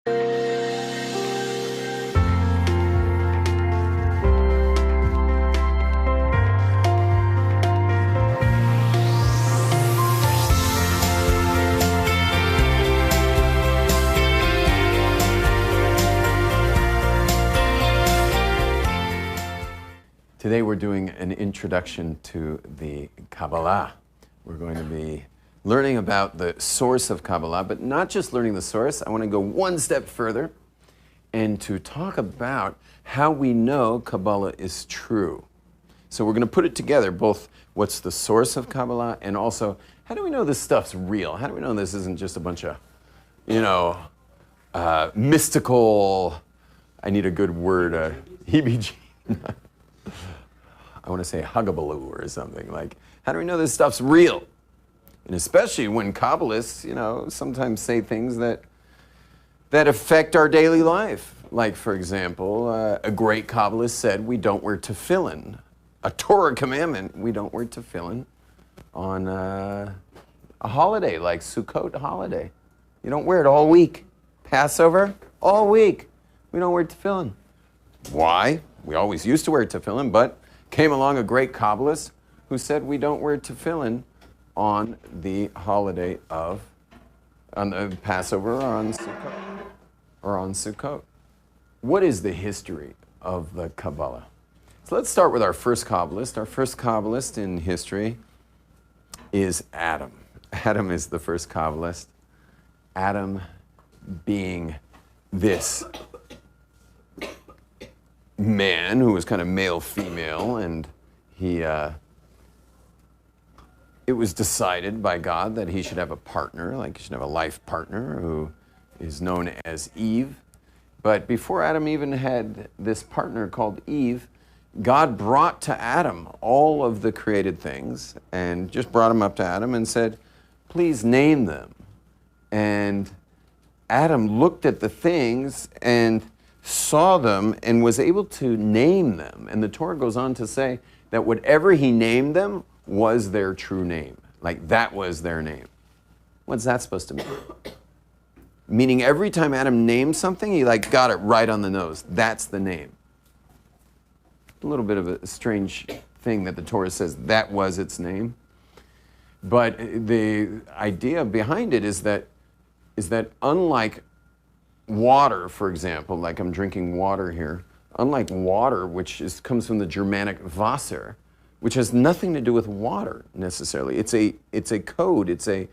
Today we're doing an introduction to the Kabbalah. We're going to be learning about the source of Kabbalah, but not just learning the source. I want to go one step further and to talk about how we know Kabbalah is true. So we're going to put it together, both what's the source of Kabbalah and also how do we know this stuff's real? How do we know this isn't just a bunch of, mystical, I need a good word, heebie-jeebie. I want to say huggabaloo or something. Like, how do we know this stuff's real? And especially when Kabbalists, sometimes say things that affect our daily life. Like, for example, a great Kabbalist said we don't wear tefillin. A Torah commandment, we don't wear tefillin on a holiday like Sukkot holiday. You don't wear it all week. Passover, all week. We don't wear tefillin. Why? We always used to wear tefillin, but came along a great Kabbalist who said we don't wear tefillin on the holiday on the Passover or on Sukkot. What is the history of the Kabbalah? So let's start with our first Kabbalist. Our first Kabbalist in history is Adam. Adam is the first Kabbalist. Adam being this man who was kind of male-female, and it was decided by God that he should have a partner, like he should have a life partner who is known as Eve. But before Adam even had this partner called Eve, God brought to Adam all of the created things and just brought them up to Adam and said, please name them. And Adam looked at the things and saw them and was able to name them. And the Torah goes on to say that whatever he named them was their true name. Like that was their name. What's that supposed to mean? Meaning every time Adam named something, he got it right on the nose. That's the name. A little bit of a strange thing that the Torah says that was its name. But the idea behind it is that unlike water, for example, like I'm drinking water here, unlike water, which comes from the Germanic Wasser, which has nothing to do with water necessarily. It's a code, it's a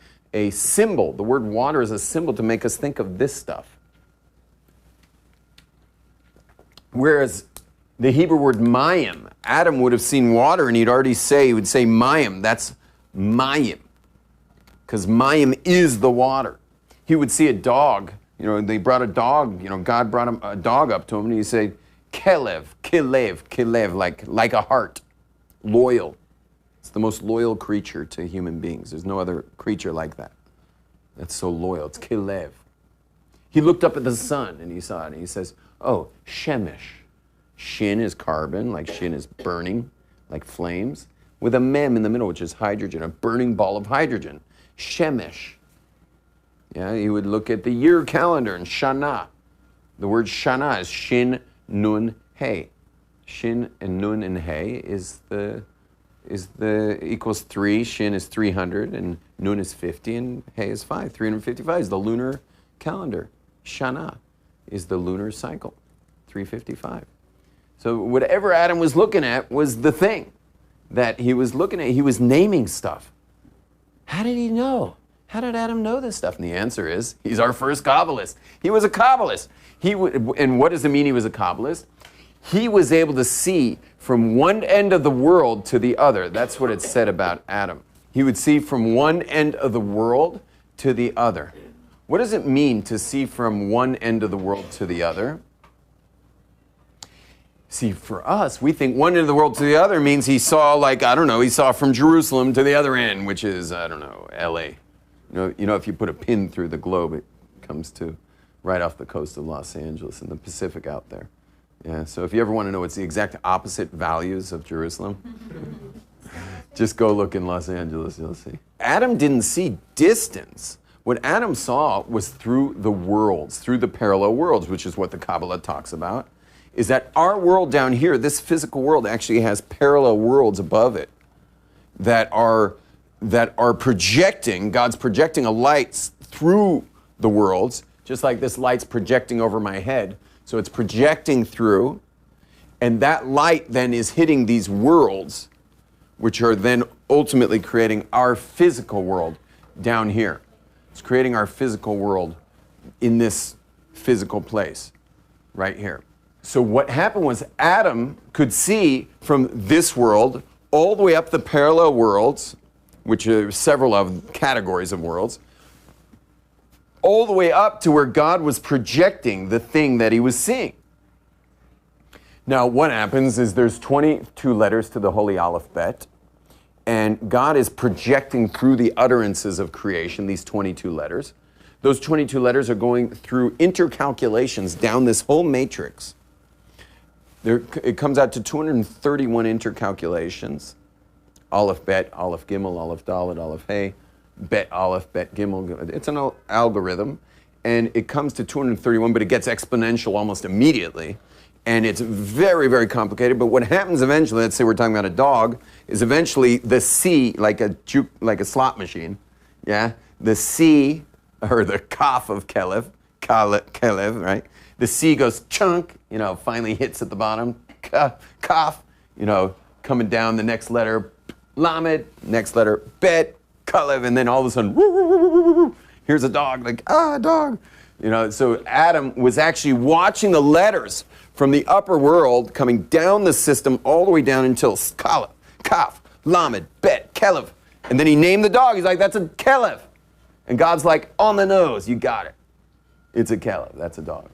symbol. The word water is a symbol to make us think of this stuff. Whereas the Hebrew word mayim, Adam would have seen water and he would say mayim, that's mayim. Because mayim is the water. He would see a dog. They brought a dog, God brought him a dog up to him and he'd say, Kelev, Kilev, Kilev, like a heart, loyal. It's the most loyal creature to human beings. There's no other creature like that. That's so loyal. It's Kilev. He looked up at the sun and he saw it and he says, oh, Shemesh. Shin is carbon, like shin is burning, like flames, with a mem in the middle, which is hydrogen, a burning ball of hydrogen. Shemesh. Yeah, you would look at the year calendar and Shana. The word Shana is Shin, Nun, Hey. Shin and Nun and Hey equals 3. Shin is 300 and Nun is 50 and Hey is 5. 355 is the lunar calendar. Shana is the lunar cycle. 355. So whatever Adam was looking at was the thing that he was looking at. He was naming stuff. How did he know? How did Adam know this stuff? And the answer is, he's our first Kabbalist. He was a Kabbalist. And what does it mean he was a Kabbalist? He was able to see from one end of the world to the other. That's what it said about Adam. He would see from one end of the world to the other. What does it mean to see from one end of the world to the other? See, for us, we think one end of the world to the other means he saw, he saw from Jerusalem to the other end, which is, L.A. If you put a pin through the globe, it comes to right off the coast of Los Angeles in the Pacific out there. Yeah, so if you ever want to know what's the exact opposite values of Jerusalem, just go look in Los Angeles, you'll see. Adam didn't see distance, What Adam saw was through the worlds, through the parallel worlds, which is what the Kabbalah talks about, is that our world down here, this physical world, actually has parallel worlds above it that are projecting, God's projecting a light through the worlds, just like this light's projecting over my head. So it's projecting through, and that light then is hitting these worlds, which are then ultimately creating our physical world down here. It's creating our physical world in this physical place right here. So what happened was Adam could see from this world all the way up the parallel worlds, which are several of categories of worlds, all the way up to where God was projecting the thing that he was seeing. Now, what happens is there's 22 letters to the Holy Alphabet, and God is projecting through the utterances of creation, these 22 letters. Those 22 letters are going through intercalculations down this whole matrix. It comes out to 231 intercalculations. Aleph Bet, Aleph Gimel, Aleph Dalet, Aleph Hey, Bet Aleph, Bet Gimel. It's an algorithm, and it comes to 231, but it gets exponential almost immediately. And it's very, very complicated. But what happens eventually, let's say we're talking about a dog, is eventually the C, like a slot machine, yeah? The C, or the Kaf of Kelev, right? The C goes chunk, finally hits at the bottom, Kaf, coming down the next letter, Lamed, next letter, Bet, Kalev, and then all of a sudden, woo, woo, woo, woo, woo, here's a dog, dog. So Adam was actually watching the letters from the upper world coming down the system all the way down until Kalev, Kaf, Lamed, Bet, Kelev. And then he named the dog. He's like, that's a Kelev. And God's like, on the nose, you got it. It's a Kelev. That's a dog.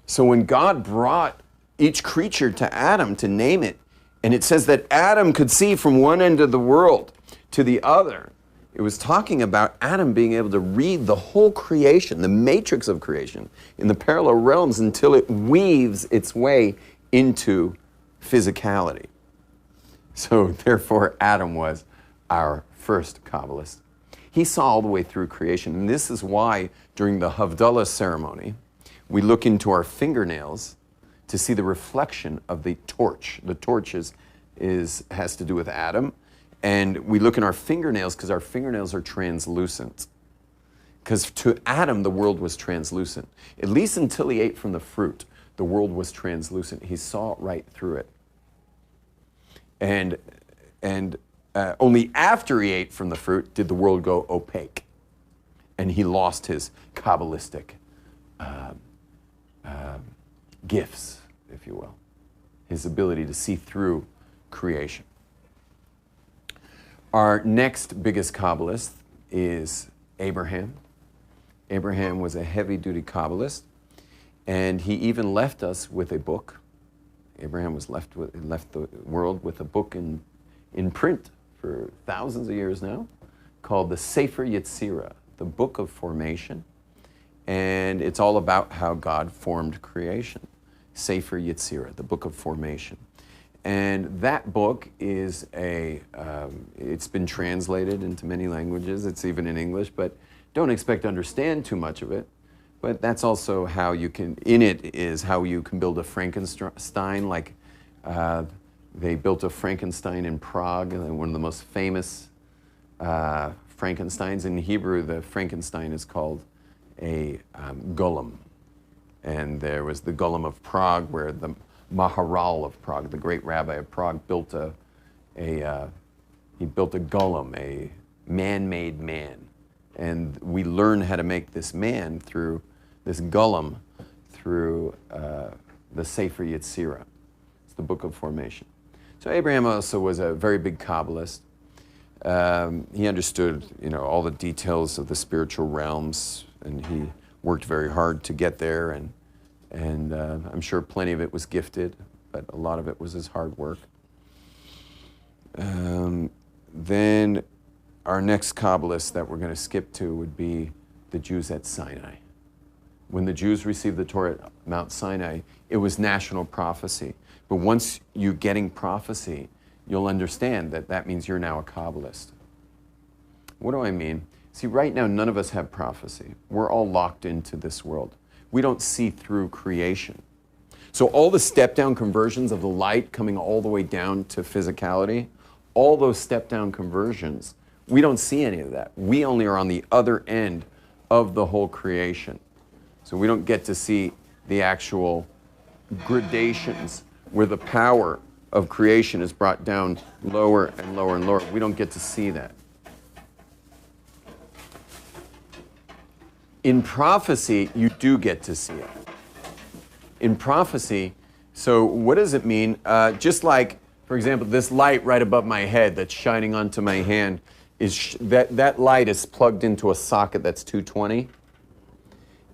So when God brought each creature to Adam to name it, and it says that Adam could see from one end of the world to the other, it was talking about Adam being able to read the whole creation, the matrix of creation, in the parallel realms until it weaves its way into physicality. So therefore, Adam was our first Kabbalist. He saw all the way through creation, and this is why during the Havdalah ceremony, we look into our fingernails to see the reflection of the torch. The torch has to do with Adam. And we look in our fingernails because our fingernails are translucent. Because to Adam, the world was translucent. At least until he ate from the fruit, the world was translucent. He saw right through it. And only after he ate from the fruit did the world go opaque. And he lost his Kabbalistic gifts, if you will. His ability to see through creation. Our next biggest Kabbalist is Abraham. Abraham was a heavy-duty Kabbalist, and he even left us with a book. Abraham was left the world with a book in print for thousands of years now, called the Sefer Yetzirah, the Book of Formation, and it's all about how God formed creation. Sefer Yetzirah, the Book of Formation. And that book is it's been translated into many languages. It's even in English, but don't expect to understand too much of it. But that's also how you can, in it is how you can build a Frankenstein, like they built a Frankenstein in Prague, one of the most famous Frankensteins. In Hebrew, the Frankenstein is called a golem. And there was the golem of Prague, where the Maharal of Prague, the great rabbi of Prague, built a golem, a man-made man. And we learn how to make this man through this golem, through the Sefer Yetzirah. It's the Book of Formation. So Abraham also was a very big Kabbalist. He understood, all the details of the spiritual realms, and he worked very hard to get there. And I'm sure plenty of it was gifted, but a lot of it was his hard work. Then our next Kabbalist that we're going to skip to would be the Jews at Sinai. When the Jews received the Torah at Mount Sinai, it was national prophecy. But once you're getting prophecy, you'll understand that means you're now a Kabbalist. What do I mean? See, right now, none of us have prophecy. We're all locked into this world. We don't see through creation. So all the step-down conversions of the light coming all the way down to physicality, all those step-down conversions, we don't see any of that. We only are on the other end of the whole creation. So we don't get to see the actual gradations where the power of creation is brought down lower and lower and lower. We don't get to see that. In prophecy, you do get to see it. In prophecy, so what does it mean? Just like, for example, this light right above my head that's shining onto my hand, that light is plugged into a socket that's 220.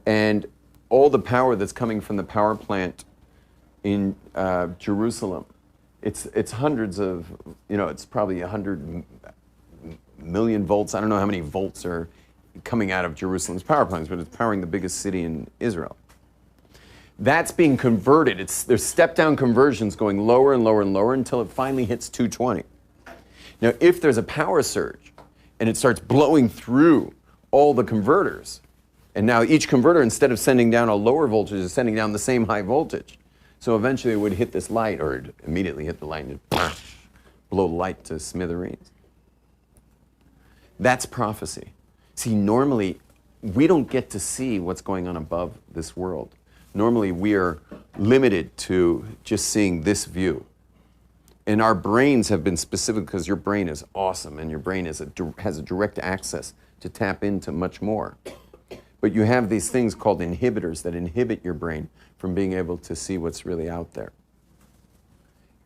And all the power that's coming from the power plant in Jerusalem, it's hundreds of, it's probably 100 million volts. I don't know how many volts are coming out of Jerusalem's power plants, but it's powering the biggest city in Israel. That's being converted. There's step-down conversions going lower and lower and lower until it finally hits 220. Now, if there's a power surge and it starts blowing through all the converters, and now each converter, instead of sending down a lower voltage, is sending down the same high voltage. So eventually it would hit this light, or it'd immediately hit the light and blow the light to smithereens. That's prophecy. See, normally, we don't get to see what's going on above this world. Normally, we are limited to just seeing this view. And our brains have been specific because your brain is awesome and your brain has a direct access to tap into much more. But you have these things called inhibitors that inhibit your brain from being able to see what's really out there.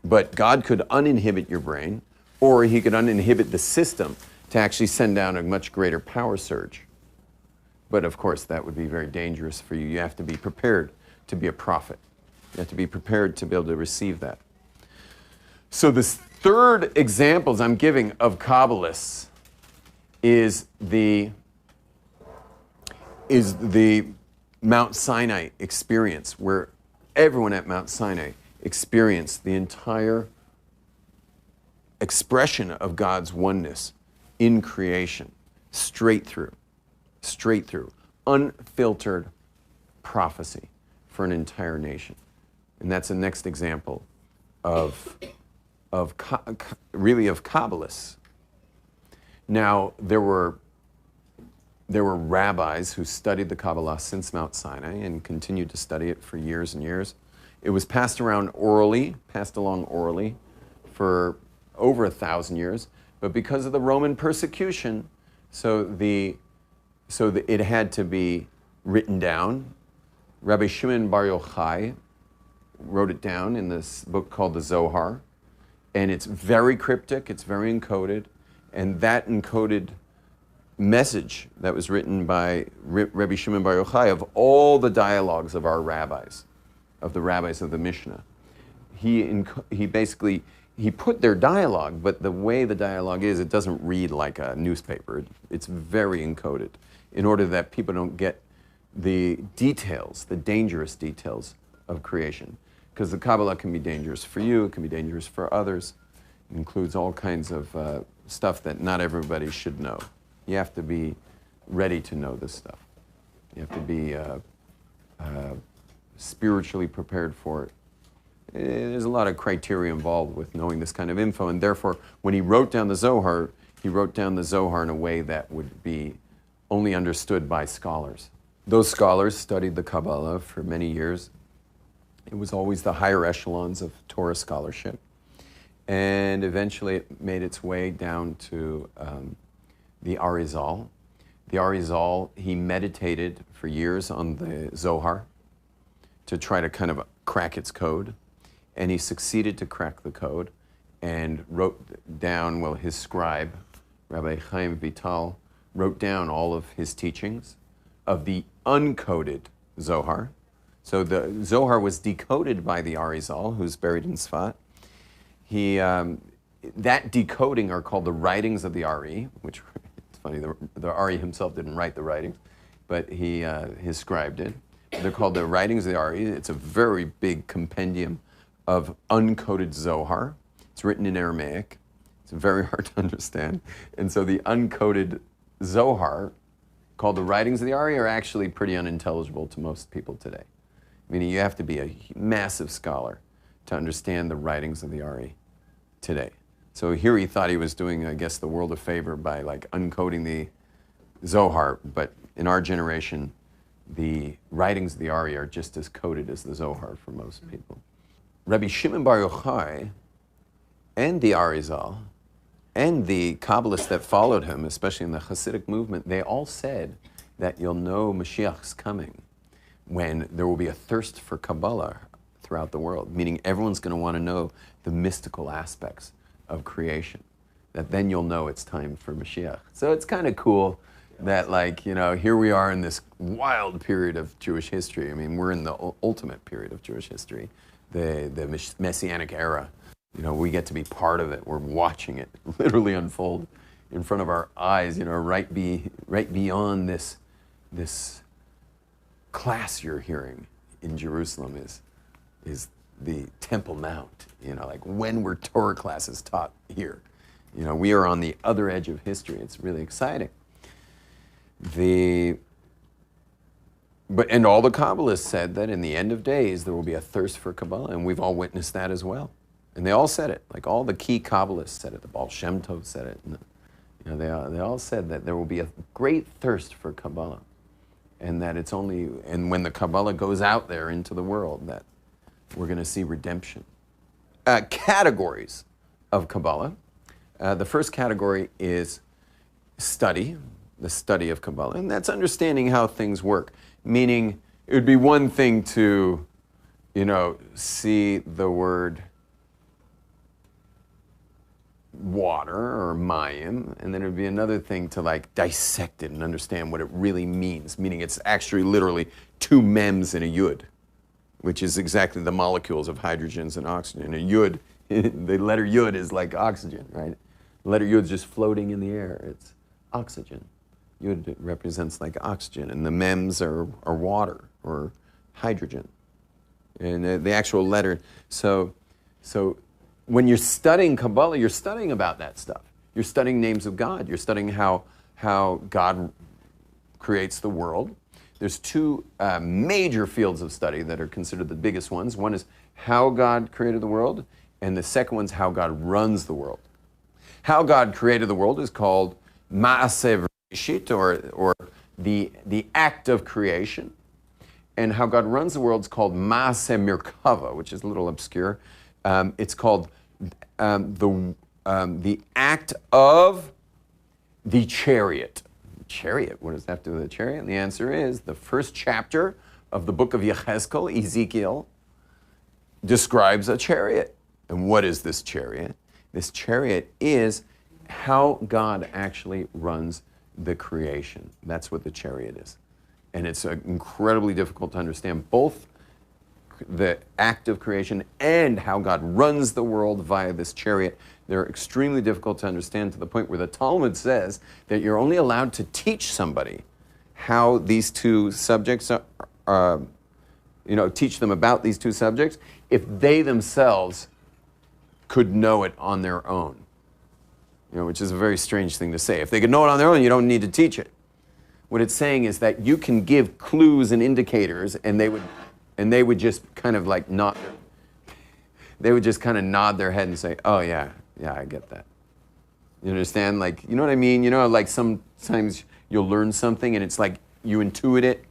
But God could uninhibit your brain, or he could uninhibit the system to actually send down a much greater power surge. But of course, that would be very dangerous for you. You have to be prepared to be a prophet. You have to be prepared to be able to receive that. So this third examples I'm giving of Kabbalists is the Mount Sinai experience, where everyone at Mount Sinai experienced the entire expression of God's oneness in creation, straight through, unfiltered prophecy for an entire nation. And that's the next example of Kabbalists. Now, there were rabbis who studied the Kabbalah since Mount Sinai and continued to study it for years and years. It was passed along orally for over 1,000 years. But because of the Roman persecution, it had to be written down. Rabbi Shimon Bar Yochai wrote it down in this book called the Zohar. And it's very cryptic, it's very encoded. And that encoded message that was written by Rabbi Shimon Bar Yochai of all the dialogues of our rabbis, of the rabbis of the Mishnah. He put their dialogue, but the way the dialogue is, it doesn't read like a newspaper. It's very encoded in order that people don't get the details, the dangerous details of creation. Because the Kabbalah can be dangerous for you, it can be dangerous for others. It includes all kinds of stuff that not everybody should know. You have to be ready to know this stuff. You have to be spiritually prepared for it. There's a lot of criteria involved with knowing this kind of info, and therefore, when he wrote down the Zohar, he wrote down the Zohar in a way that would be only understood by scholars. Those scholars studied the Kabbalah for many years. It was always the higher echelons of Torah scholarship. And eventually it made its way down to the Arizal. The Arizal, he meditated for years on the Zohar to try to kind of crack its code. And he succeeded to crack the code and wrote down, his scribe, Rabbi Chaim Vital, wrote down all of his teachings of the uncoded Zohar. So the Zohar was decoded by the Arizal, who's buried in Sfat. That decoding are called the writings of the Ari, which it's funny, the Ari himself didn't write the writings, but his scribe did. They're called the writings of the Ari. It's a very big compendium of uncoded Zohar. It's written in Aramaic. It's very hard to understand. And so the uncoded Zohar, called the writings of the Ari, are actually pretty unintelligible to most people today. Meaning you have to be a massive scholar to understand the writings of the Ari today. So here he thought he was doing, I guess, the world a favor by like uncoding the Zohar, but in our generation, the writings of the Ari are just as coded as the Zohar for most people. Rabbi Shimon Bar Yochai and the Arizal and the Kabbalists that followed him, especially in the Hasidic movement, they all said that you'll know Mashiach's coming when there will be a thirst for Kabbalah throughout the world, meaning everyone's going to want to know the mystical aspects of creation, that then you'll know it's time for Mashiach. So it's kind of cool that, like, you know, here we are in this wild period of Jewish history. I mean, we're in the ultimate period of Jewish history, the Messianic era. You know, we get to be part of it. We're watching it literally unfold in front of our eyes, you know, right beyond this class you're hearing in Jerusalem is the Temple Mount, you know, like when were Torah classes taught here? You know, we are on the other edge of history. It's really exciting. And all the Kabbalists said that in the end of days there will be a thirst for Kabbalah, and we've all witnessed that as well. And they all said it, like all the key Kabbalists said it. The Baal Shem Tov said it. And you know, they all said that there will be a great thirst for Kabbalah, and that it's only, and when the Kabbalah goes out there into the world, that we're going to see redemption. Categories of Kabbalah. The first category is study, the study of Kabbalah, and that's understanding how things work. Meaning, it would be one thing to, you know, see the word water or mayim, and then it would be another thing to like dissect it and understand what it really means, meaning it's actually literally two mems and a yud, which is exactly the molecules of hydrogens and oxygen. A yud, the letter yud is like oxygen, right? The letter yud is just floating in the air. It's oxygen. Yud represents like oxygen, and the mems are water or hydrogen. And the actual letter, so when you're studying Kabbalah, you're studying about that stuff. You're studying names of God. You're studying how God creates the world. There's two major fields of study that are considered the biggest ones. One is how God created the world, and the second one's how God runs the world. How God created the world is called Ma'aseh Bereshit, or the act of creation. And how God runs the world is called Ma'aseh Merkava, which is a little obscure. It's called the act of the chariot. Chariot, what does that have to do with the chariot? And the answer is the first chapter of the book of Yechezkel, Ezekiel, describes a chariot. And what is this chariot? This chariot is how God actually runs the creation. That's what the chariot is. And it's incredibly difficult to understand both the act of creation and how God runs the world via this chariot. They're extremely difficult to understand, to the point where the Talmud says that you're only allowed to teach somebody how these two subjects are, teach them about these two subjects if they themselves could know it on their own. Which is a very strange thing to say. If they could know it on their own, you don't need to teach it. What it's saying is that you can give clues and indicators, and they would just kind of like nod. They would just kind of nod their head and say, "Oh yeah, I get that." You understand? Like, you know what I mean? Like sometimes you'll learn something and it's like you intuit it,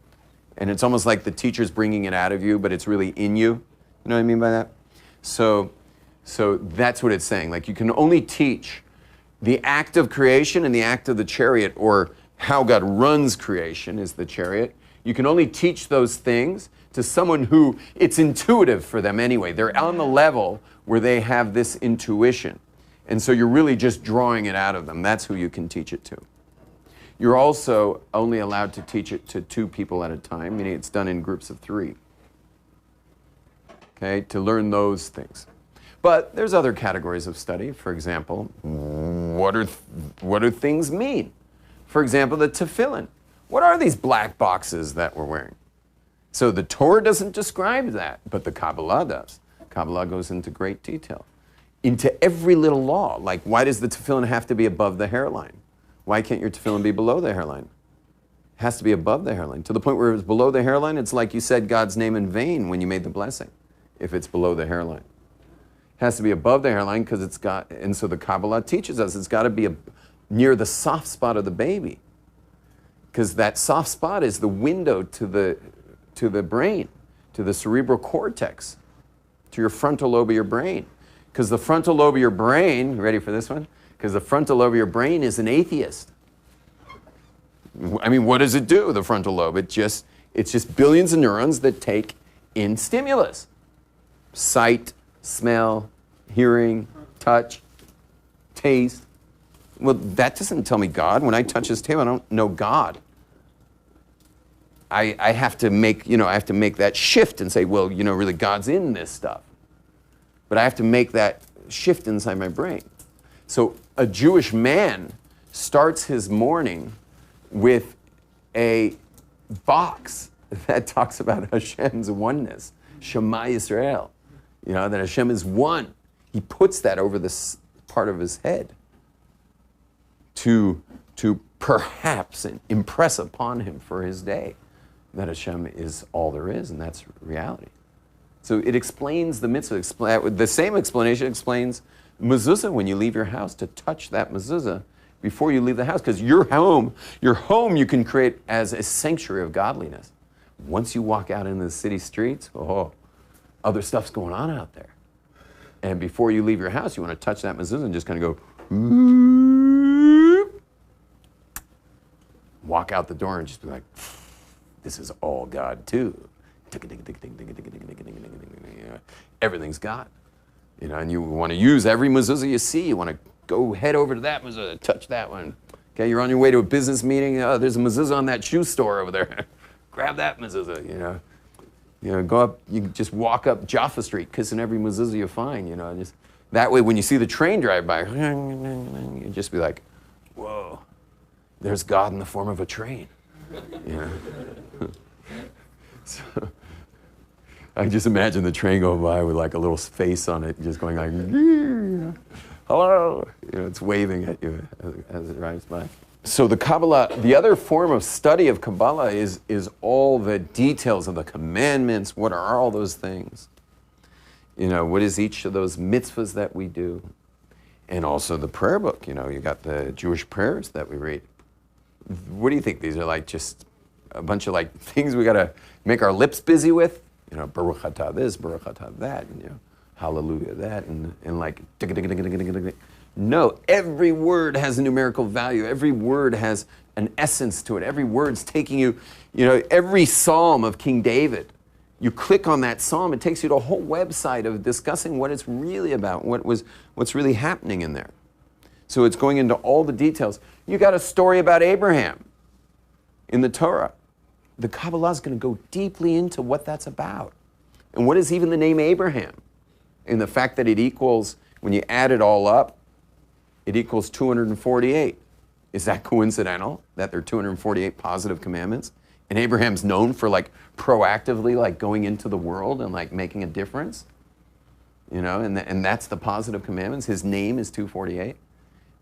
and it's almost like the teacher's bringing it out of you, but it's really in you. You know what I mean by that? So that's what it's saying. Like, you can only teach the act of creation and the act of the chariot, or how God runs creation is the chariot. You can only teach those things to someone who it's intuitive for them anyway. They're on the level where they have this intuition. And so you're really just drawing it out of them. That's who you can teach it to. You're also only allowed to teach it to 2 people at a time, meaning it's done in groups of 3. Okay, to learn those things. But there's other categories of study. For example, what do things mean? For example, the tefillin. What are these black boxes that we're wearing? So the Torah doesn't describe that, but the Kabbalah does. Kabbalah goes into great detail. into every little law. Like, why does the tefillin have to be above the hairline? Why can't your tefillin be below the hairline? It has to be above the hairline. To the point where it's below the hairline, it's like you said God's name in vain when you made the blessing, if it's below the hairline. It has to be above the hairline because it's got, and so the Kabbalah teaches us it's got to be near the soft spot of the baby. Because that soft spot is the window to the brain, to the cerebral cortex, to your frontal lobe of your brain. Because the frontal lobe of your brain, ready for this one? Because the frontal lobe of your brain is an atheist. I mean, what does it do, the frontal lobe? It's just billions of neurons that take in stimulus. Sight, smell, hearing, touch, taste. Well, that doesn't tell me God. When I touch his tail, I don't know God. I have to make that shift and say, well, really God's in this stuff. But I have to make that shift inside my brain. So a Jewish man starts his morning with a box that talks about Hashem's oneness, Shema Yisrael, that Hashem is one. He puts that over this part of his head to perhaps impress upon him for his day that Hashem is all there is, and that's reality. So it explains the mitzvah. The same explanation explains mezuzah when you leave your house, to touch that mezuzah before you leave the house, because your home you can create as a sanctuary of godliness. Once you walk out into the city streets, other stuff's going on out there. And before you leave your house, you want to touch that mezuzah and just kind of go, walk out the door and just be like, this is all God too. Everything's God. And you want to use every mezuzah you see. You want to go head over to that mezuzah, touch that one. Okay, you're on your way to a business meeting. Oh, there's a mezuzah on that shoe store over there. Grab that mezuzah, go up, you just walk up Jaffa Street, kissing every mezuzah you find, just that way when you see the train drive by, you just be like, whoa, there's God in the form of a train. So, I just imagine the train going by with like a little face on it, just going like, hello, it's waving at you as it drives by. So the Kabbalah, the other form of study of Kabbalah is all the details of the commandments. What are all those things? What is each of those mitzvahs that we do? And also the prayer book, you got the Jewish prayers that we read. What do you think? These are like just a bunch of like things we got to make our lips busy with? Baruch atah this, Baruch atah that, hallelujah that, and like, no, every word has a numerical value. Every word has an essence to it. Every word's taking you, every psalm of King David, you click on that psalm, it takes you to a whole website of discussing what it's really about, what's really happening in there. So it's going into all the details. You got a story about Abraham in the Torah. The Kabbalah is going to go deeply into what that's about. And what is even the name Abraham? And the fact that it equals, when you add it all up, it equals 248. Is that coincidental that there are 248 positive commandments? And Abraham's known for like proactively like going into the world and like making a difference? And that's the positive commandments. His name is 248.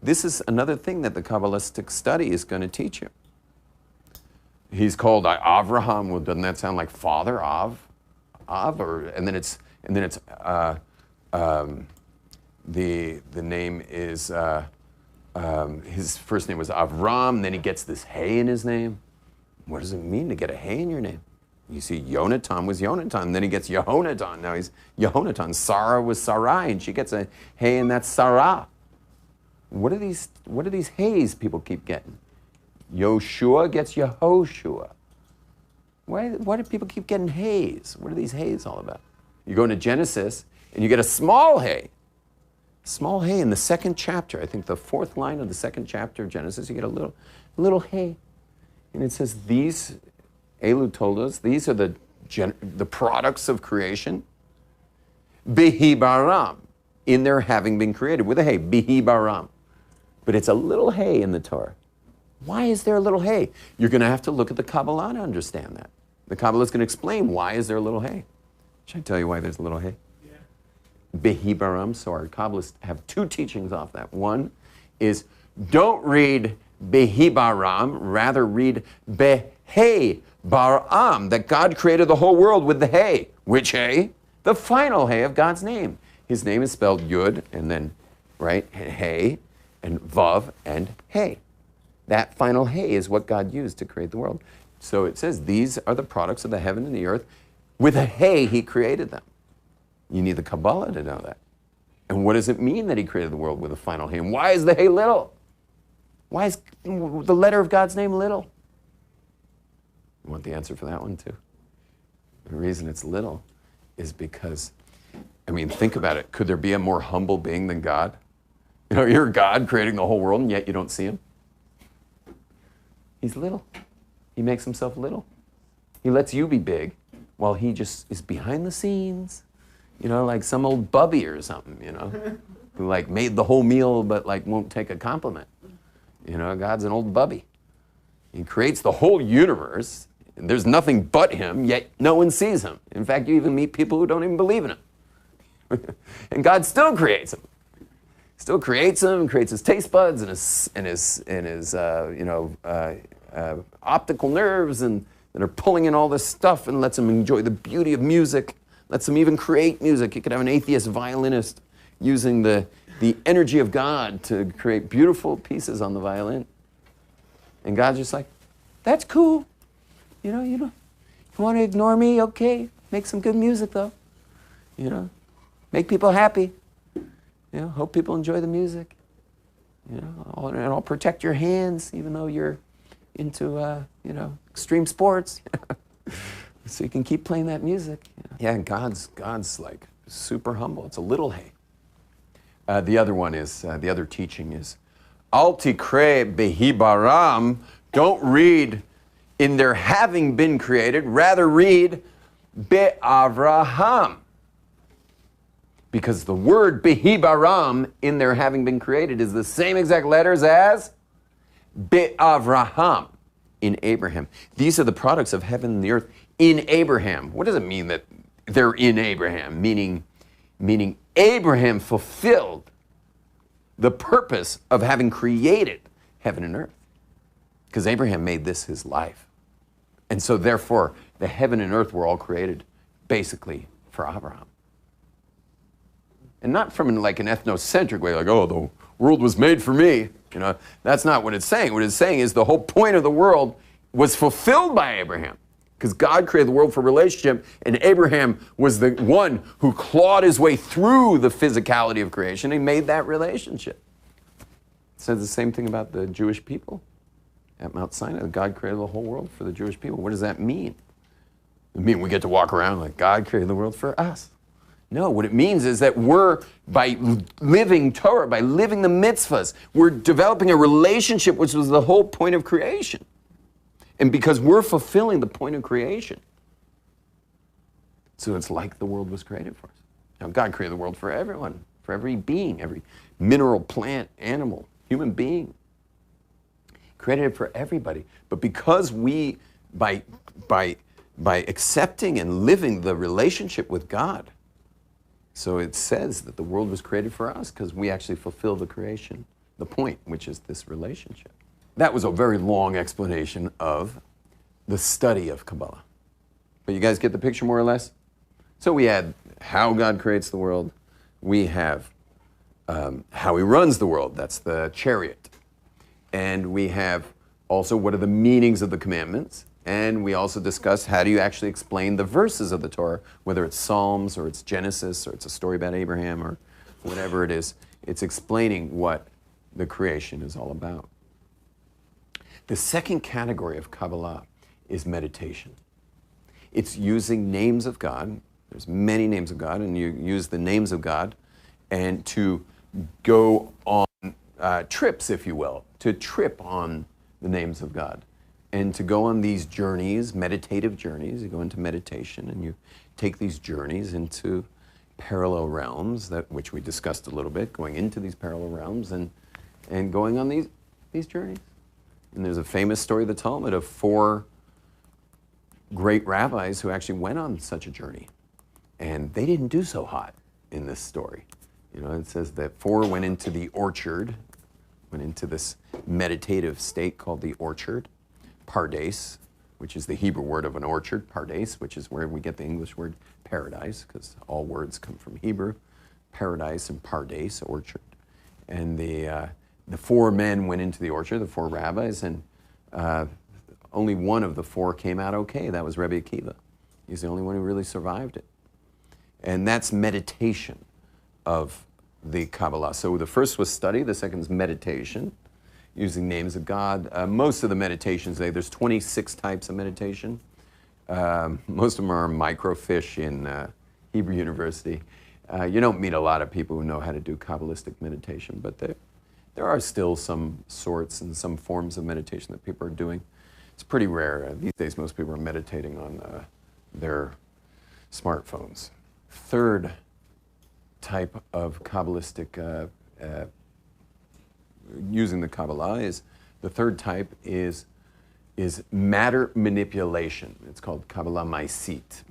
This is another thing that the Kabbalistic study is going to teach you. He's called Avraham. Well, doesn't that sound like father? And then it's the name is his first name was Avram. Then he gets this hey in his name. What does it mean to get a hey in your name? You see, Yonatan was Yonatan. Then he gets Yehonatan. Now he's Yehonatan. Sarah was Sarai, and she gets a hey, and that's Sarah. What are these heys people keep getting? Yoshua gets Yehoshua. Why do people keep getting hays? What are these hays all about? You go into Genesis and you get a small hay. Small hay in the second chapter. I think the fourth line of the second chapter of Genesis, you get a little hay. And it says, these, Elu told us, these are the products of creation. Bihi baram, in their having been created, with a hay, bihi baram. But it's a little hay in the Torah. Why is there a little hay? You're going to have to look at the Kabbalah to understand that. The Kabbalah is going to explain why is there a little hay. Should I tell you why there's a little hay? Yeah. Behibaram. So our Kabbalists have two teachings off that. One is don't read Behibaram, rather read Behe-baram, that God created the whole world with the Hey. Which Hey? The final Hey of God's name. His name is spelled Yud, and then, right, Hey, and Vav, and Hey. That final Hey is what God used to create the world. So it says, these are the products of the heaven and the earth. With a Hey, he created them. You need the Kabbalah to know that. And what does it mean that he created the world with a final Hey? And why is the Hey little? Why is the letter of God's name little? You want the answer for that one too? The reason it's little is because, I mean, think about it. Could there be a more humble being than God? You know, you're God creating the whole world, and yet you don't see him. He's little. He makes himself little. He lets you be big while he just is behind the scenes, you know, like some old bubby or something, you know, who like made the whole meal but like won't take a compliment. You know, God's an old bubby. He creates the whole universe, and there's nothing but him, yet no one sees him. In fact, you even meet people who don't even believe in him. And God still creates him. Still creates him and creates his taste buds and his optical nerves and that are pulling in all this stuff and lets him enjoy the beauty of music, lets him even create music. You could have an atheist violinist using the energy of God to create beautiful pieces on the violin. And God's just like, that's cool. You know, you want to ignore me? Okay. Make some good music though. You know, make people happy. You know, hope people enjoy the music. You know, and I'll protect your hands, even though you're into, extreme sports. So you can keep playing that music. Yeah, and God's like super humble. It's a little Hey. The other one is, the other teaching is, Al tikre behibaram, don't read in their having been created, rather read be'avraham. Because the word behibaram in their having been created is the same exact letters as be'avraham in Abraham. These are the products of heaven and the earth in Abraham. What does it mean that they're in Abraham? Meaning Abraham fulfilled the purpose of having created heaven and earth. Because Abraham made this his life. And so therefore, the heaven and earth were all created basically for Abraham. And not from like an ethnocentric way, like, oh, the world was made for me. You know, that's not what it's saying. What it's saying is the whole point of the world was fulfilled by Abraham. Because God created the world for relationship, and Abraham was the one who clawed his way through the physicality of creation. He made that relationship. It says the same thing about the Jewish people at Mount Sinai. God created the whole world for the Jewish people. What does that mean? It means we get to walk around like God created the world for us. No, what it means is that we're, by living Torah, by living the mitzvahs, we're developing a relationship, which was the whole point of creation. And because we're fulfilling the point of creation. So it's like the world was created for us. Now, God created the world for everyone, for every being, every mineral, plant, animal, human being. Created it for everybody. But because we, by accepting and living the relationship with God, so it says that the world was created for us because we actually fulfill the creation, the point, which is this relationship. That was a very long explanation of the study of Kabbalah. But you guys get the picture more or less? So we had how God creates the world. We have how he runs the world. That's the chariot. And we have also what are the meanings of the commandments. And we also discussed how do you actually explain the verses of the Torah, whether it's Psalms or it's Genesis or it's a story about Abraham or whatever it is. It's explaining what the creation is all about. The second category of Kabbalah is meditation. It's using names of God. There's many names of God, and you use the names of God and to go on trips, if you will, to trip on the names of God. And to go on these journeys, meditative journeys, you go into meditation and you take these journeys into parallel realms, which we discussed a little bit, going into these parallel realms and going on these journeys. And there's a famous story of the Talmud of 4 great rabbis who actually went on such a journey. And they didn't do so hot. in this story. You know, it says that 4 went into the orchard, went into this meditative state called the orchard, pardes, which is the Hebrew word of an orchard, pardes, which is where we get the English word paradise, because all words come from Hebrew, paradise and pardes, orchard. And the 4 men went into the orchard, the 4 rabbis, and only one of the 4 came out okay. That was Rebbe Akiva. He's the only one who really survived it. And that's meditation of the Kabbalah. So the first was study, the second is meditation, using names of God. Most of the meditations, there's 26 types of meditation. Most of them are microfiche in Hebrew University. You don't meet a lot of people who know how to do Kabbalistic meditation, but there are still some sorts and some forms of meditation that people are doing. It's pretty rare. These days, most people are meditating on their smartphones. Third type of Kabbalistic, using the Kabbalah is, the third type is matter manipulation. It's called Kabbalah Ma'asit.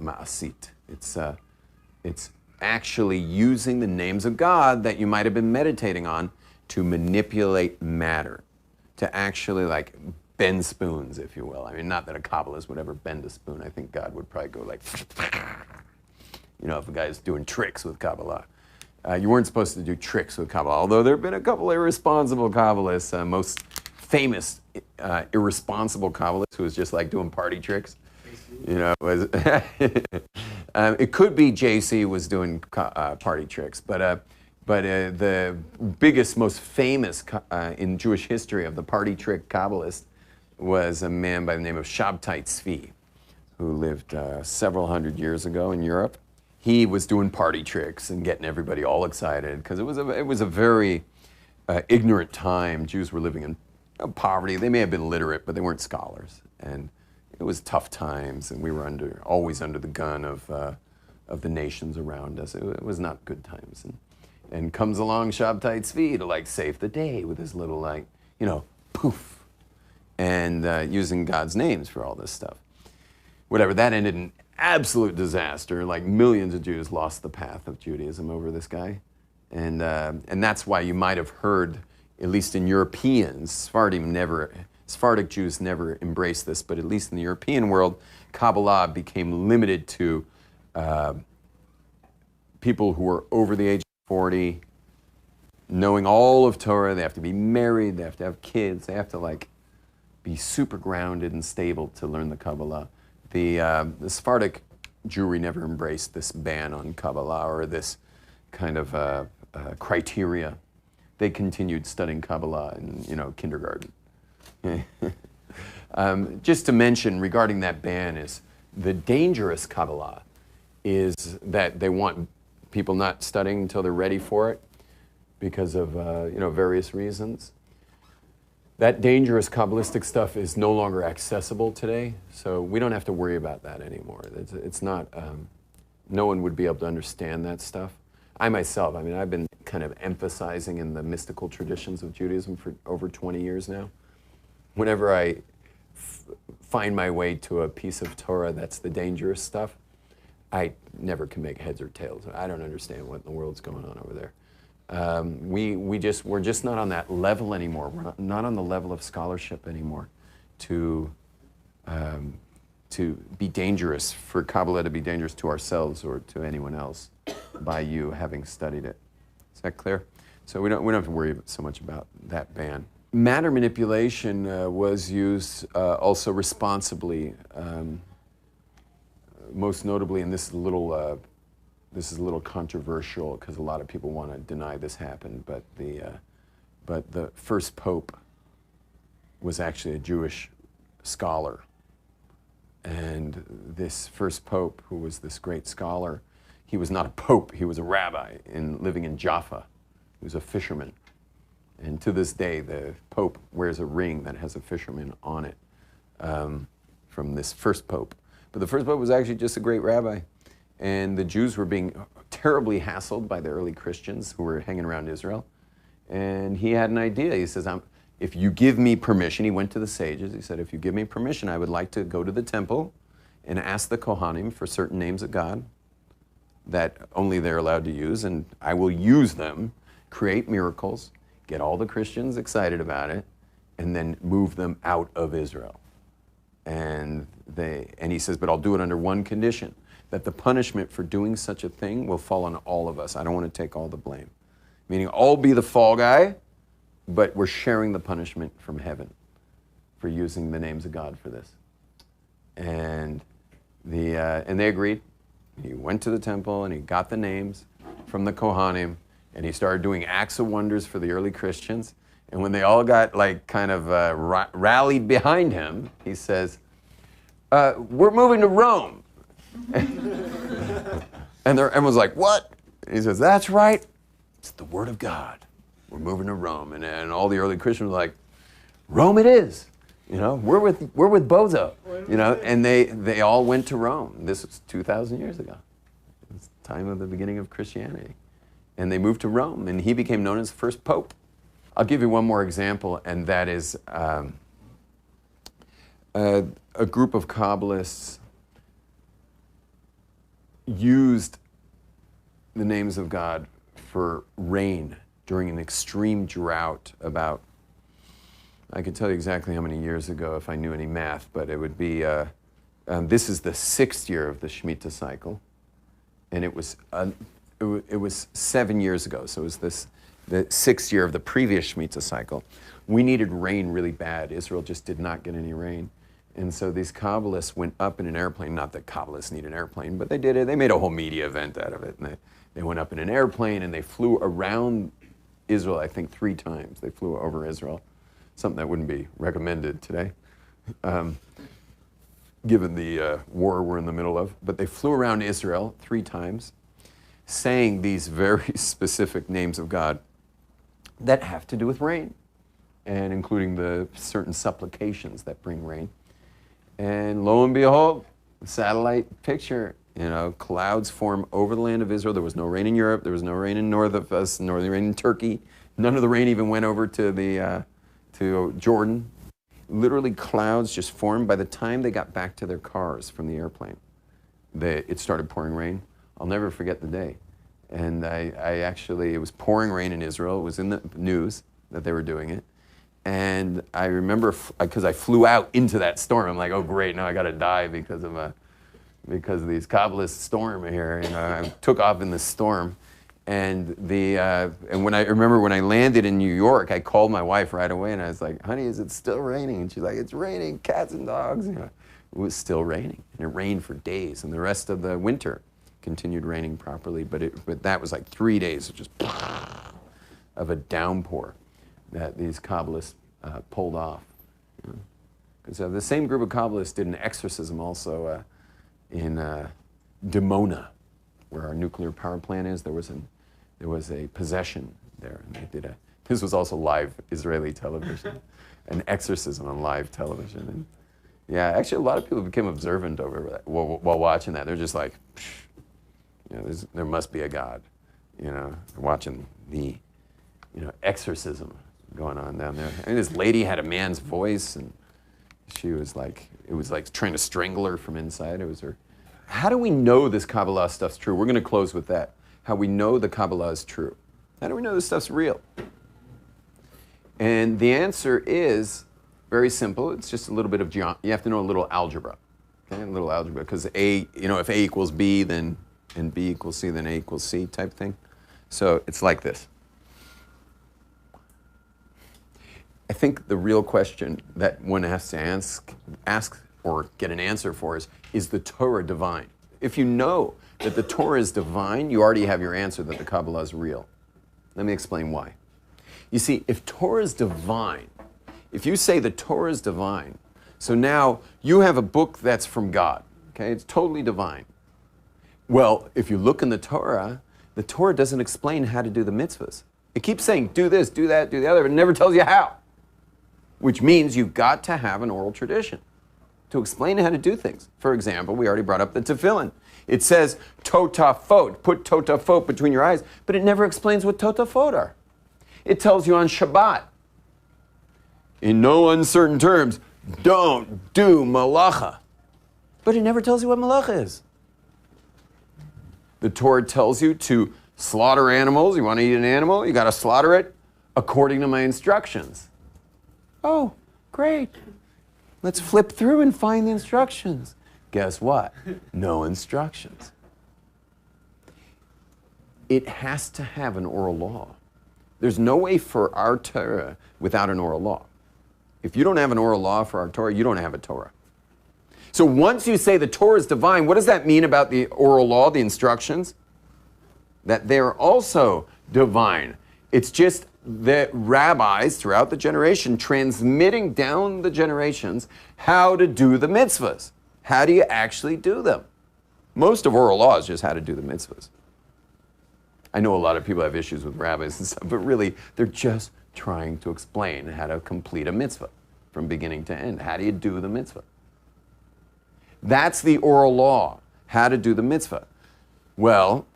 It's actually using the names of God that you might have been meditating on to manipulate matter, to actually like bend spoons, if you will. I mean, not that a Kabbalist would ever bend a spoon. I think God would probably go like, you know, if a guy's doing tricks with Kabbalah. You weren't supposed to do tricks with Kabbalah, although there have been a couple irresponsible Kabbalists. Most famous irresponsible Kabbalist who was just like doing party tricks. You know, it could be JC was doing party tricks, but the biggest, most famous in Jewish history of the party trick Kabbalist was a man by the name of Shabtai Tzvi, who lived several hundred years ago in Europe. He was doing party tricks and getting everybody all excited because it was a very ignorant time. Jews were living in poverty. They may have been literate, but they weren't scholars, and it was tough times. And we were always under the gun of the nations around us. It was not good times. And comes along Shabtai Tzvi to like save the day with his little like, you know, poof, and using God's names for all this stuff. Whatever, that ended in absolute disaster. Like millions of Jews lost the path of Judaism over this guy. And that's why you might have heard, at least in Europeans, Sephardic Jews never embraced this, but at least in the European world, Kabbalah became limited to people who were over the age of 40, knowing all of Torah. They have to be married, they have to have kids, they have to like be super grounded and stable to learn the Kabbalah. The Sephardic Jewry never embraced this ban on Kabbalah or this kind of criteria. They continued studying Kabbalah in, you know, kindergarten. Just to mention regarding that ban is the dangerous Kabbalah is that they want people not studying until they're ready for it because of you know, various reasons. That dangerous Kabbalistic stuff is no longer accessible today, so we don't have to worry about that anymore. It's not, no one would be able to understand that stuff. I myself, I mean, I've been kind of emphasizing in the mystical traditions of Judaism for over 20 years now. Whenever I find my way to a piece of Torah that's the dangerous stuff, I never can make heads or tails. I don't understand what in the world's going on over there. We're just not on that level anymore. We're not on the level of scholarship anymore to be dangerous, for Kabbalah to be dangerous to ourselves or to anyone else by you having studied it. Is that clear? So we don't have to worry so much about that ban. Matter manipulation was used also responsibly, most notably, and this is a little controversial because a lot of people want to deny this happened, but the first pope was actually a Jewish scholar. And this first pope, who was this great scholar, he was not a pope, he was a rabbi living in Jaffa. He was a fisherman. And to this day, the pope wears a ring that has a fisherman on it from this first pope. But the first pope was actually just a great rabbi. And the Jews were being terribly hassled by the early Christians who were hanging around Israel. And he had an idea. He says, if you give me permission, he went to the sages, he said, if you give me permission, I would like to go to the temple and ask the Kohanim for certain names of God. that only they're allowed to use, and I will use them, create miracles, get all the Christians excited about it, and then move them out of Israel. And he says, but I'll do it under one condition, that the punishment for doing such a thing will fall on all of us. I don't want to take all the blame. Meaning I'll be the fall guy, but we're sharing the punishment from heaven for using the names of God for this. And they agreed. He went to the temple and he got the names from the Kohanim, and he started doing acts of wonders for the early Christians. And when they all got rallied behind him, he says, we're moving to Rome. And everyone's like, what? And he says, that's right. It's the word of God. We're moving to Rome. And all the early Christians were like, Rome it is. We're with Bozo. And they all went to Rome. This was 2,000 years ago. It's the time of the beginning of Christianity. And they moved to Rome, and he became known as the first pope. I'll give you one more example, and that is a group of Kabbalists used the names of God for rain during an extreme drought about, I could tell you exactly how many years ago if I knew any math, but it would be, this is the 6th year of the Shemitah cycle, and it was 7 years ago, so it was the 6th year of the previous Shemitah cycle. We needed rain really bad. Israel just did not get any rain. And so these Kabbalists went up in an airplane. Not that Kabbalists need an airplane, but they did it. They made a whole media event out of it. And they went up in an airplane and they flew around Israel, I think 3 times. They flew over Israel, something that wouldn't be recommended today, given the war we're in the middle of. But they flew around Israel 3 times, saying these very specific names of God that have to do with rain, and including the certain supplications that bring rain. And lo and behold, satellite picture, clouds form over the land of Israel. There was no rain in Europe. There was no rain in north of us, nor the rain in Turkey. None of the rain even went over to Jordan. Literally clouds just formed. By the time they got back to their cars from the airplane, it started pouring rain. I'll never forget the day. And it was pouring rain in Israel. It was in the news that they were doing it. And I remember, because I flew out into that storm, I'm like, oh great, now I got to die because of these Kabbalist storm here. I took off in the storm, and when I landed in New York, I called my wife right away, and I was like, honey, is it still raining? And she's like, it's raining, cats and dogs. It was still raining, and it rained for days, and the rest of the winter continued raining properly. But that was like 3 days of just of a downpour that these Kabbalists pulled off. Because the same group of Kabbalists did an exorcism also in Dimona, where our nuclear power plant is. There was a possession there, and they did this was also live Israeli television, an exorcism on live television. And yeah, actually a lot of people became observant over that while watching that. They're just like, there must be a God, watching the exorcism going on down there. And this lady had a man's voice, and she was like, it was like trying to strangle her from inside. It was her. How do we know this Kabbalah stuff's true? We're going to close with that. How we know the Kabbalah is true. How do we know this stuff's real? And the answer is very simple. It's just a little bit of you have to know a little algebra. Okay, a little algebra, because if A equals B, then and B equals C, then A equals C type thing. So it's like this. I think the real question that one has to ask or get an answer for is the Torah divine? If you know that the Torah is divine, you already have your answer that the Kabbalah is real. Let me explain why. You see, if Torah is divine, if you say the Torah is divine, so now you have a book that's from God, okay? It's totally divine. Well, if you look in the Torah doesn't explain how to do the mitzvahs. It keeps saying, do this, do that, do the other, but it never tells you how. Which means you've got to have an oral tradition to explain how to do things. For example, we already brought up the tefillin. It says totafot, put totafot between your eyes, but it never explains what totafot are. It tells you on Shabbat, in no uncertain terms, don't do malacha. But it never tells you what malacha is. The Torah tells you to slaughter animals. You want to eat an animal, you got to slaughter it according to my instructions. Oh, great. Let's flip through and find the instructions. Guess what? No instructions. It has to have an oral law. There's no way for our Torah without an oral law. If you don't have an oral law for our Torah, you don't have a Torah. So once you say the Torah is divine, what does that mean about the oral law, the instructions? That they're also divine. It's just the rabbis throughout the generation transmitting down the generations how to do the mitzvahs. How do you actually do them? Most of oral law is just how to do the mitzvahs. I know a lot of people have issues with rabbis and stuff, but really they're just trying to explain how to complete a mitzvah from beginning to end. How do you do the mitzvah? That's the oral law, how to do the mitzvah. Well,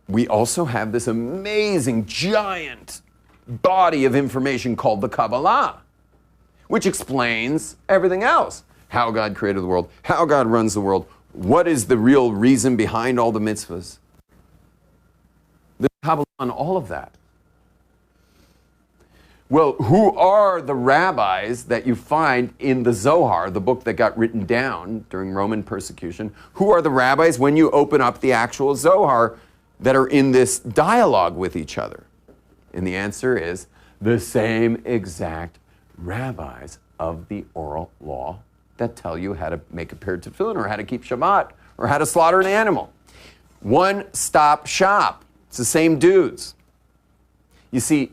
we also have this amazing, giant body of information called the Kabbalah, which explains everything else. How God created the world, how God runs the world, what is the real reason behind all the mitzvahs. The Kabbalah on all of that. Well, who are the rabbis that you find in the Zohar, the book that got written down during Roman persecution? Who are the rabbis when you open up the actual Zohar that are in this dialogue with each other? And the answer is the same exact rabbis of the oral law that tell you how to make a pair of tefillin or how to keep Shabbat or how to slaughter an animal. One-stop shop. It's the same dudes. You see,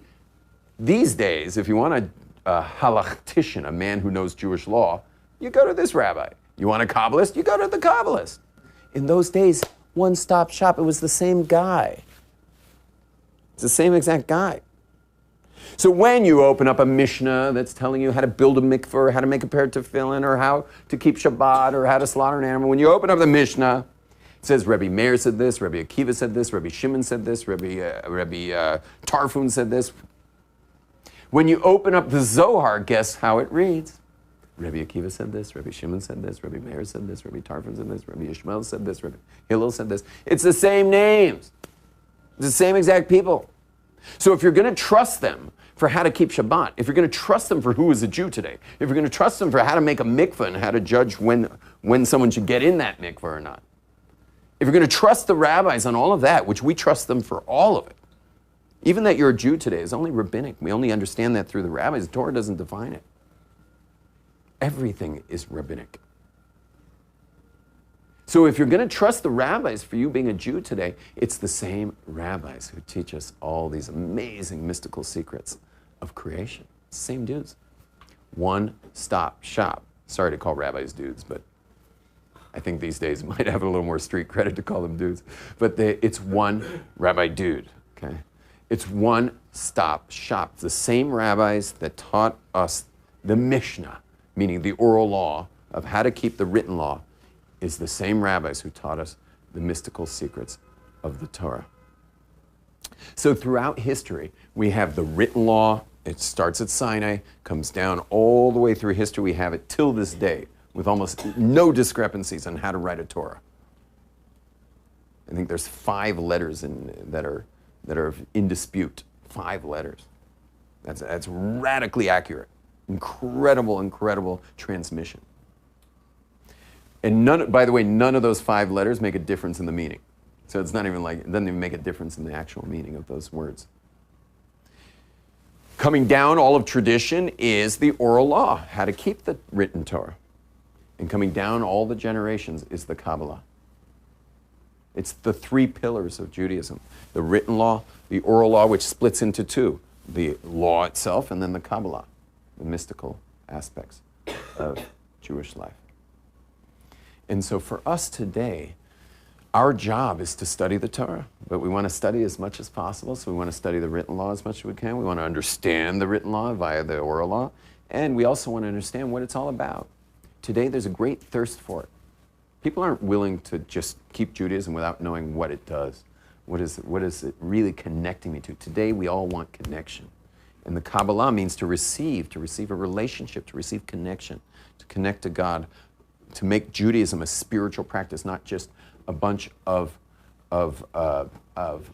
these days, if you want a halachtician, a man who knows Jewish law, you go to this rabbi. You want a Kabbalist? You go to the Kabbalist. In those days, one-stop shop, it was the same guy. It's the same exact guy. So when you open up a Mishnah that's telling you how to build a mikveh, or how to make a pair of tefillin, or how to keep Shabbat, or how to slaughter an animal, when you open up the Mishnah, it says Rabbi Meir said this, Rabbi Akiva said this, Rabbi Shimon said this, Rabbi Tarfun said this. When you open up the Zohar, guess how it reads? Rabbi Akiva said this, Rabbi Shimon said this, Rabbi Meir said this, Rabbi Tarfun said this, Rabbi Ishmael said this, Rabbi Hillel said this. It's the same names. It's the same exact people. So if you're going to trust them for how to keep Shabbat, if you're going to trust them for who is a Jew today, if you're going to trust them for how to make a mikveh and how to judge when someone should get in that mikveh or not, if you're going to trust the rabbis on all of that, which we trust them for all of it, even that you're a Jew today is only rabbinic. We only understand that through the rabbis. The Torah doesn't define it. Everything is rabbinic. So if you're going to trust the rabbis for you being a Jew today, it's the same rabbis who teach us all these amazing mystical secrets of creation. Same dudes. One-stop shop. Sorry to call rabbis dudes, but I think these days it might have a little more street credit to call them dudes. But it's one rabbi dude, okay? It's one-stop shop. The same rabbis that taught us the Mishnah, meaning the oral law of how to keep the written law, is the same rabbis who taught us the mystical secrets of the Torah. So throughout history, we have the written law. It starts at Sinai, comes down all the way through history. We have it till this day with almost no discrepancies on how to write a Torah. I think there's 5 letters that are in dispute. 5 letters. That's radically accurate. Incredible transmission. And by the way, none of those 5 letters make a difference in the meaning. So it's not even like, it doesn't even make a difference in the actual meaning of those words. Coming down all of tradition is the oral law, how to keep the written Torah. And coming down all the generations is the Kabbalah. It's the 3 pillars of Judaism. The written law, the oral law, which splits into 2. The law itself, and then the Kabbalah, the mystical aspects of Jewish life. And so for us today, our job is to study the Torah, but we want to study as much as possible, so we want to study the written law as much as we can. We want to understand the written law via the oral law, and we also want to understand what it's all about. Today, there's a great thirst for it. People aren't willing to just keep Judaism without knowing what it does. What is it really connecting me to? Today, we all want connection. And the Kabbalah means to receive a relationship, to receive connection, to connect to God, to make Judaism a spiritual practice, not just a bunch of of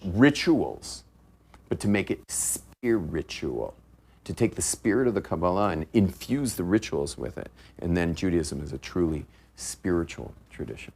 rituals, but to make it spiritual, to take the spirit of the Kabbalah and infuse the rituals with it. And then Judaism is a truly spiritual tradition.